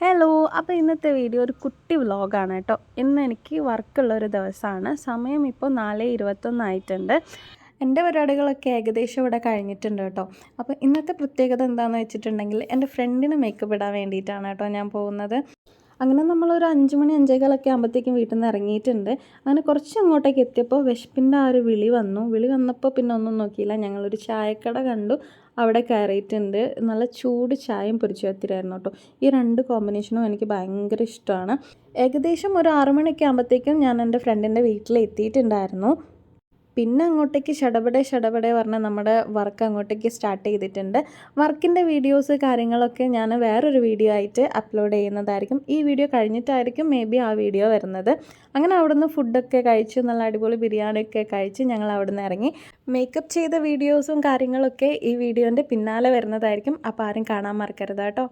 Hello, അപ്പോൾ ഇന്നത്തെ video ഒരു കുട്ടി വ്ലോഗാണ് കേട്ടോ. ഇന്ന് എനിക്ക് വർക്കുള്ളൊരു ദിവസമാണ്. സമയം ഇപ്പോൾ 4:21 ആയിട്ടുണ്ട്. എൻ്റെ പരിപാടികളൊക്കെ ഏകദേശം ഇവിടെ കഴിഞ്ഞിട്ടുണ്ട് കേട്ടോ. അപ്പോൾ ഇന്നത്തെ പ്രത്യേകത എന്താണെന്ന് വെച്ചിട്ടുണ്ടെങ്കിൽ എൻ്റെ ഫ്രണ്ടിന് മേക്കപ്പ് ഇടാൻ വേണ്ടിയിട്ടാണ് കേട്ടോ ഞാൻ പോകുന്നത്. അങ്ങനെ നമ്മളൊരു 5 മണി 5:15 ആകുമ്പോഴത്തേക്കും വീട്ടിൽ നിന്ന് ഇറങ്ങിയിട്ടുണ്ട്. അങ്ങനെ കുറച്ച് അങ്ങോട്ടേക്ക് എത്തിയപ്പോൾ വിശപ്പിൻ്റെ ആ ഒരു വിളി വന്നപ്പോൾ പിന്നെ ഒന്നും നോക്കിയില്ല. ഞങ്ങളൊരു ചായക്കട കണ്ടു, അവിടെ കയറിയിട്ടുണ്ട്. നല്ല ചൂട് ചായയും പൊരിച്ചു പത്തിരിയായിരുന്നു കേട്ടോ. ഈ രണ്ട് കോമ്പിനേഷനും എനിക്ക് ഭയങ്കര ഇഷ്ടമാണ്. ഏകദേശം ഒരു 6 മണിയൊക്കെ ആകുമ്പോഴത്തേക്കും ഞാൻ എൻ്റെ ഫ്രണ്ടിൻ്റെ വീട്ടിലെത്തിയിട്ടുണ്ടായിരുന്നു. പിന്നെ അങ്ങോട്ടേക്ക് ഷടപടെ പറഞ്ഞ് നമ്മുടെ വർക്ക് അങ്ങോട്ടേക്ക് സ്റ്റാർട്ട് ചെയ്തിട്ടുണ്ട്. വർക്കിൻ്റെ വീഡിയോസ് കാര്യങ്ങളൊക്കെ ഞാൻ വേറൊരു വീഡിയോ ആയിട്ട് അപ്ലോഡ് ചെയ്യുന്നതായിരിക്കും. ഈ വീഡിയോ കഴിഞ്ഞിട്ടായിരിക്കും മേ ബി ആ വീഡിയോ വരുന്നത്. അങ്ങനെ അവിടുന്ന് ഫുഡൊക്കെ കഴിച്ച് നല്ല അടിപൊളി ബിരിയാണിയൊക്കെ കഴിച്ച് ഞങ്ങൾ അവിടുന്ന് ഇറങ്ങി. മേക്കപ്പ് ചെയ്ത വീഡിയോസും കാര്യങ്ങളൊക്കെ ഈ വീഡിയോൻ്റെ പിന്നാലെ വരുന്നതായിരിക്കും. അപ്പോൾ ആരും കാണാൻ മറക്കരുത് കേട്ടോ.